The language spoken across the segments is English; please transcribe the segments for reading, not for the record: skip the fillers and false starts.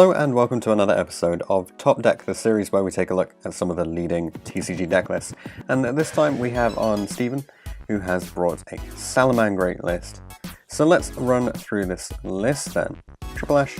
Hello and welcome to another episode of Top Deck, the series where we take a look at some of the leading TCG deck lists. And this time we have on Stephen, who has brought a Salamangreat list. So let's run through this list then. Triple Ash,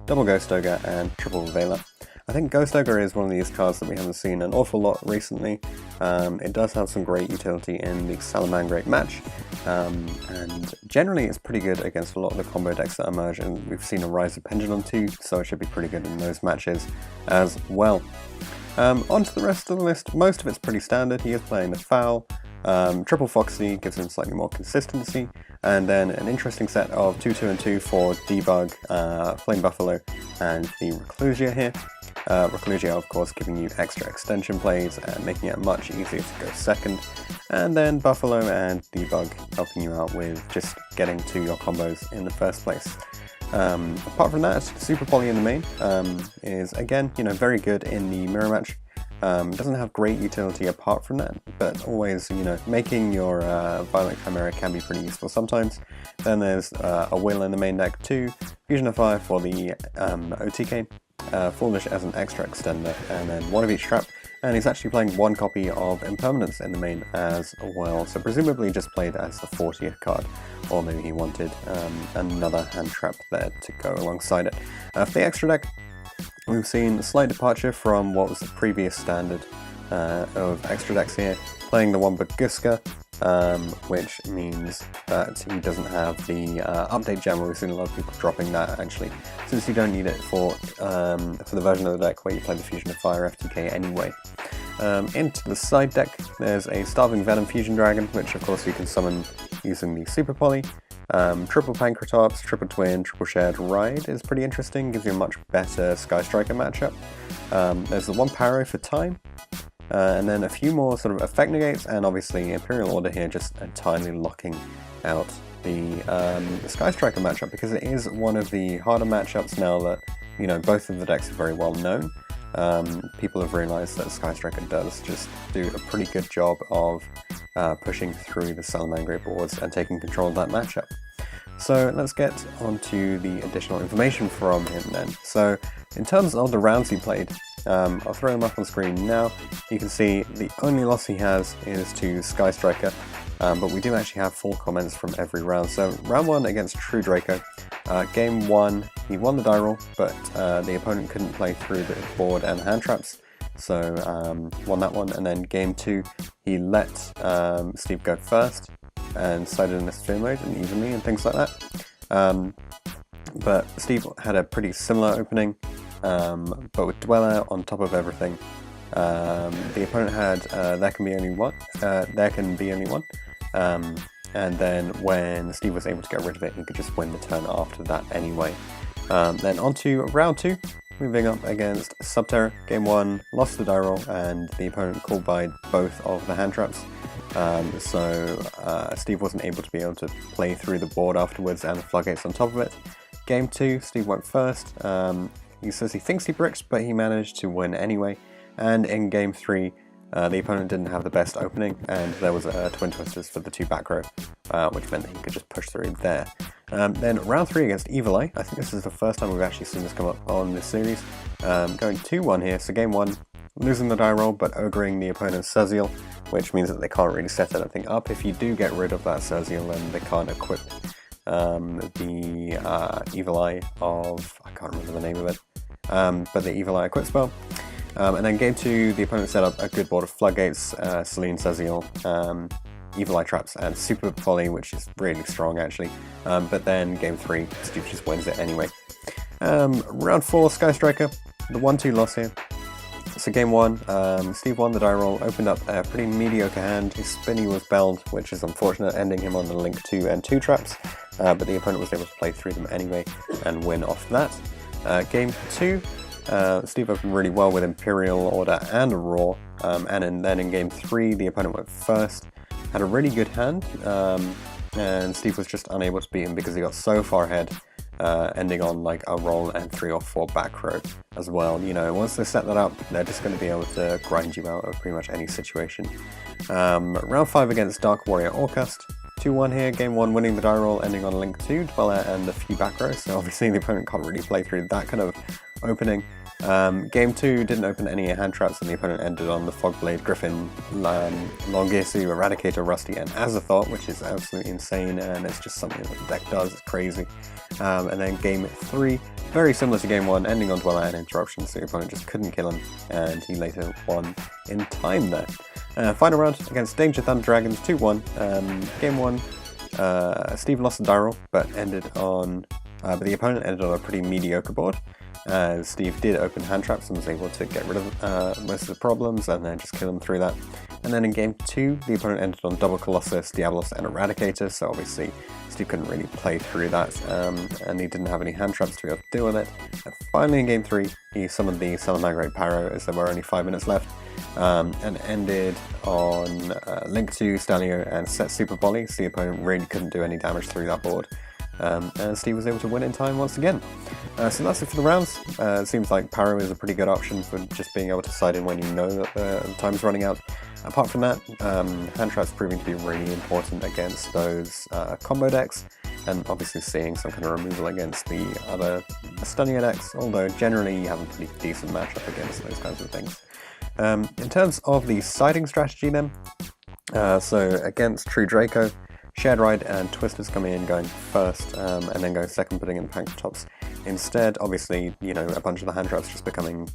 Double Ghost Ogre, and Triple Veiler. I think Ghost Ogre is one of these cards that we haven't seen an awful lot recently. It does have some great utility in the Salamangreat match, and generally it's pretty good against a lot of the combo decks that emerge, and we've seen a Rise of Pendulum too, so it should be pretty good in those matches as well. On to the rest of the list. Most of it's pretty standard. He is playing the Foul. Triple Foxy gives him slightly more consistency, and then an interesting set of 2-2 and 2 for Debug, Flame Buffalo, and the Reclusia here. Reclusia, of course, giving you extra extension plays and making it much easier to go second, and then Buffalo and Debug helping you out with just getting to your combos in the first place. Apart from that, Super Poly in the main is again, very good in the mirror match. Doesn't have great utility apart from that, but always, making your Violet Chimera can be pretty useful sometimes. Then there's a Will in the main deck too, Fusion of Fire for the OTK, Foolish as an extra extender, and then one of each trap, and he's actually playing one copy of Impermanence in the main as well, so presumably just played as the 40th card, or maybe he wanted another hand trap there to go alongside it. For the extra deck, we've seen a slight departure from what was the previous standard of extra decks here, playing the one Baguska, which means that he doesn't have the update gem. We've seen a lot of people dropping that actually, since you don't need it for the version of the deck where you play the Fusion of Fire FTK anyway. Into the side deck, there's a Starving Venom Fusion Dragon, which of course you can summon using the Super Poly. Triple Pancratops, Triple Twin, Triple Shared Ride is pretty interesting, gives you a much better Sky Striker matchup. There's the one Paro for time, and then a few more sort of effect negates, and obviously Imperial Order here just entirely locking out the Sky Striker matchup, because it is one of the harder matchups now that, both of the decks are very well known. People have realized that Sky Striker does just do a pretty good job of pushing through the Salamangreat boards and taking control of that matchup. So let's get onto the additional information from him then. So in terms of the rounds he played, I'll throw him up on screen now. You can see the only loss he has is to Sky Striker, but we do actually have full comments from every round. So round 1 against True Draco, game 1 he won the die roll, but the opponent couldn't play through the board and hand traps, so won that one. And then game 2 he let Steve go first and sided in the sphere mode and evenly and things like that. But Steve had a pretty similar opening, but with Dweller on top of everything. The opponent had there can be only one, and then when Steve was able to get rid of it, he could just win the turn after that anyway. Then on to round 2, moving up against Subterra. Game 1 lost the die roll, and the opponent called by both of the hand traps. So Steve wasn't able to play through the board afterwards and the floodgates on top of it. Game 2, Steve went first. He says he thinks he bricked, but he managed to win anyway. And in game 3, the opponent didn't have the best opening, and there was Twin Twisters for the 2 back row, which meant that he could just push through there. Then round 3 against Evil Eye. I think this is the first time we've actually seen this come up on this series. Going 2-1 here, so game 1, losing the die roll, but ogreing the opponent's Serziel, which means that they can't really set anything up. If you do get rid of that Serziel, then they can't equip the Evil Eye of, I can't remember the name of it, but the Evil Eye equip spell. And then game 2, the opponent set up a good board of Floodgates, Selene, Serziel, Evil Eye traps, and Super Poly, which is really strong actually. But then game 3, Steve just wins it anyway. Round 4, Sky Striker, the 1-2 loss here. So game 1, Steve won the die roll, opened up a pretty mediocre hand. His Spinny was belled, which is unfortunate, ending him on the Link 2 and 2 traps, but the opponent was able to play through them anyway and win off that. Game 2, Steve opened really well with Imperial Order and Raw, and then in game 3 the opponent went first, had a really good hand, and Steve was just unable to beat him because he got so far ahead, ending on like a roll and 3 or 4 back row as well. Once they set that up, they're just going to be able to grind you out of pretty much any situation. Round 5 against Dark Warrior Orcust, 2-1 here, game 1 winning the die roll, ending on Link 2, Dweller, and a few back rows, so obviously the opponent can't really play through that kind of opening. Game 2 didn't open any hand traps, and the opponent ended on the Fogblade, Griffin, Longisu, Eradicator, Rusty, and Azathoth, which is absolutely insane, and it's just something that the deck does. It's crazy. And then Game 3, very similar to Game 1, ending on Dweller and Interruption, so your opponent just couldn't kill him, and he later won in time there. Final round against Danger Thunder Dragons, 2-1. Game 1, Steve lost the die roll, but the opponent ended on a pretty mediocre board. Steve did open hand traps and was able to get rid of most of the problems and then just kill him through that. And then in Game 2, the opponent ended on double Colossus, Diabolos, and Eradicator, so obviously Steve couldn't really play through that, and he didn't have any hand traps to be able to deal with it. And finally in Game 3, he summoned the Salamangreat Pyro as there were only 5 minutes left, and ended on Link 2, Stalio, and set Super Volley, so the opponent really couldn't do any damage through that board. And Steve was able to win in time once again. So that's it for the rounds. It seems like Pyro is a pretty good option for just being able to side in when you know that the time's running out. Apart from that, hand traps proving to be really important against those combo decks, and obviously seeing some kind of removal against the other Stunning decks, although generally you have a pretty decent matchup against those kinds of things. In terms of the siding strategy then, so against True Draco, Shared Ride and Twisters coming in going first, and then going second, putting in Pankratops instead. Obviously, you know, a bunch of the hand traps just becoming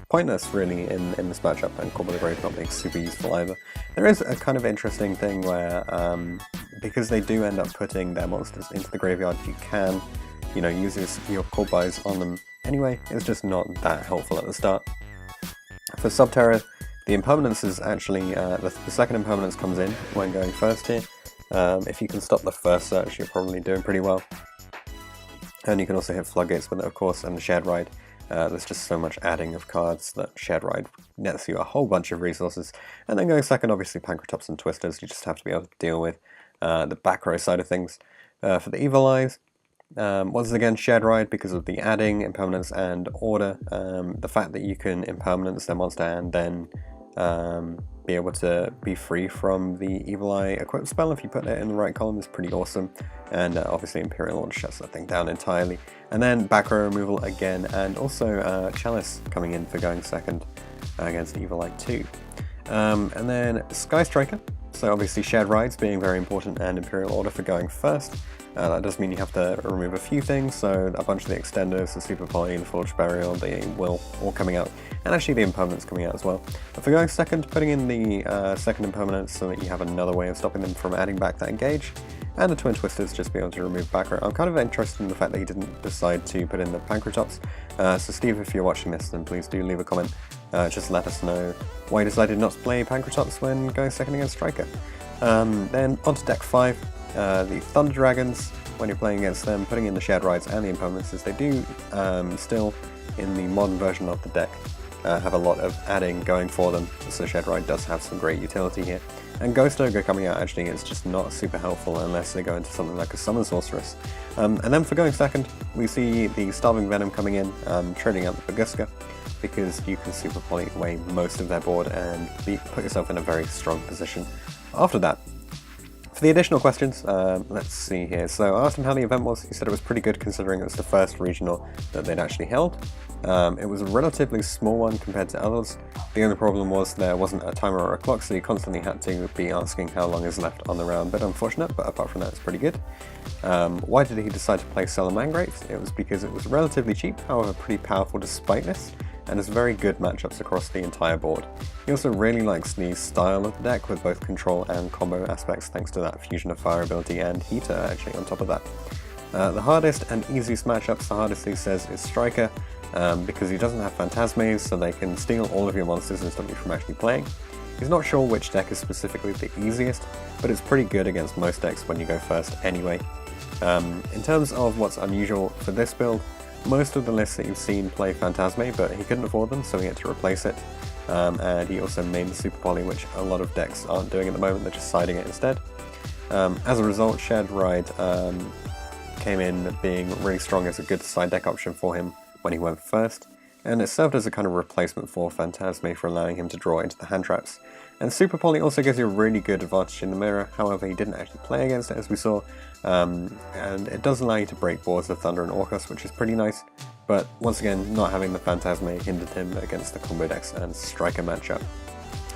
pointless really in this matchup, and Call by the Grave not being super useful either. There is a kind of interesting thing where, because they do end up putting their monsters into the graveyard, you can, you know, use your Call bys on them anyway. It's just not that helpful at the start. For Subterra, the impermanence is actually, the second impermanence comes in when going first here. If you can stop the first search, you're probably doing pretty well. And you can also hit Floodgates with it, of course, and the Shared Ride. There's just so much adding of cards that Shared Ride nets you a whole bunch of resources. And then going second, obviously Pankratops and Twisters, you just have to be able to deal with the back row side of things. For the Evil Eyes, once again Shared Ride because of the adding, impermanence, and order. The fact that you can impermanence their monster and then be able to be free from the Evil Eye equip spell if you put it in the right column is pretty awesome, and obviously Imperial Launch shuts that thing down entirely. And then back row removal again, and also Chalice coming in for going second against Evil Eye 2. And then Sky Striker, so obviously Shared Rides being very important, and Imperial Order for going first. That does mean you have to remove a few things, so a bunch of the extenders, the Super Poly, the Forged Burial, the Will, all coming out, and actually the impermanence coming out as well. But for going second, putting in the second impermanence so that you have another way of stopping them from adding back that engage, and the Twin Twisters just be able to remove back row. I'm kind of interested in the fact that he didn't decide to put in the Pankratops, so Steve, if you're watching this, then please do leave a comment. Just let us know why you decided not to play Pankratops when going second against Striker. Then onto deck 5. The Thunder Dragons, when you're playing against them, putting in the Shared Rides and the impermanences, they do still, in the modern version of the deck, have a lot of adding going for them, so Shared Ride does have some great utility here. And Ghost Ogre coming out actually is just not super helpful unless they go into something like a Summon Sorceress. And then for going second, we see the Starving Venom coming in, trading out the Baguska, because you can Super Poly away most of their board and put yourself in a very strong position after that. For the additional questions, let's see here. So I asked him how the event was. He said it was pretty good considering it was the first regional that they'd actually held. It was a relatively small one compared to others. The only problem was there wasn't a timer or a clock, so you constantly had to be asking how long is left on the round. Bit unfortunate, but apart from that, it's pretty good. Why did he decide to play Salamangreat? It was because it was relatively cheap, however pretty powerful despite this, and has very good matchups across the entire board. He also really likes the style of the deck with both control and combo aspects thanks to that Fusion of Fire ability and Heater actually on top of that. The hardest and easiest matchups, the hardest he says is Striker, because he doesn't have Phantasmes, so they can steal all of your monsters and stop you from actually playing. He's not sure which deck is specifically the easiest, but it's pretty good against most decks when you go first anyway. In terms of what's unusual for this build, most of the lists that you've seen play Phantasme, but he couldn't afford them, so he had to replace it. And he also made the Super Poly, which a lot of decks aren't doing at the moment, they're just siding it instead. As a result, Shared Ride came in being really strong as a good side deck option for him when he went first, and it served as a kind of replacement for Phantasme for allowing him to draw into the hand traps. And Super Poly also gives you a really good advantage in the mirror, however he didn't actually play against it as we saw, and it does allow you to break boards of Thunder and Orcus, which is pretty nice, but once again, not having the Phantasme hindered him against the combo decks and striker matchup.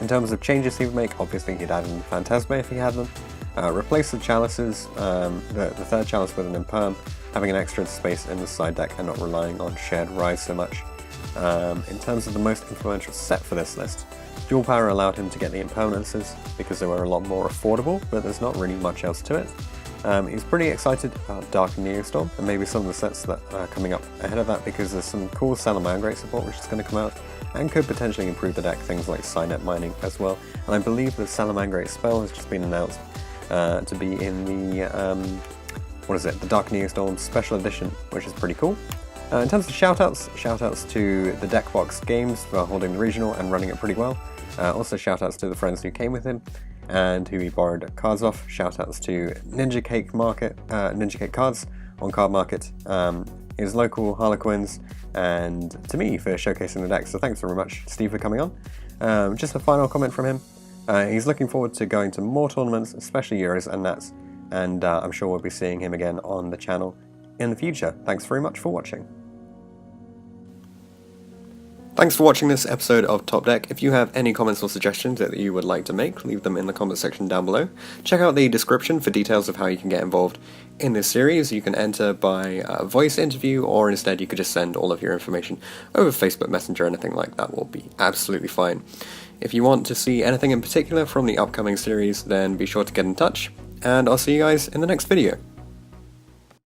In terms of changes he would make, obviously he'd add in Phantasme if he had them, replace the chalices, the third chalice with an Imperm, having an extra space in the side deck and not relying on shared rise so much. In terms of the most influential set for this list, Dual Power allowed him to get the Impermanences because they were a lot more affordable, but there's not really much else to it. He's pretty excited about Dark Neostorm and maybe some of the sets that are coming up ahead of that, because there's some cool Salamangreat support which is going to come out and could potentially improve the deck, things like Signet Mining as well. And I believe the Salamangreat spell has just been announced to be in the, the Dark Neostorm Special Edition, which is pretty cool. In terms of shoutouts to the Deckbox Games for holding the regional and running it pretty well. Also shoutouts to the friends who came with him and who he borrowed cards off. Shoutouts to Ninja Cake Cards on Card Market, his local Harlequins, and to me for showcasing the deck. So thanks very much, Steve, for coming on. Just a final comment from him. He's looking forward to going to more tournaments, especially Euros and Nats, and I'm sure we'll be seeing him again on the channel in the future. Thanks very much for watching. Thanks for watching this episode of Top Deck. If you have any comments or suggestions that you would like to make, leave them in the comment section down below. Check out the description for details of how you can get involved in this series. You can enter by voice interview, or instead you could just send all of your information over Facebook Messenger. Anything like that will be absolutely fine. If you want to see anything in particular from the upcoming series, then be sure to get in touch, and I'll see you guys in the next video.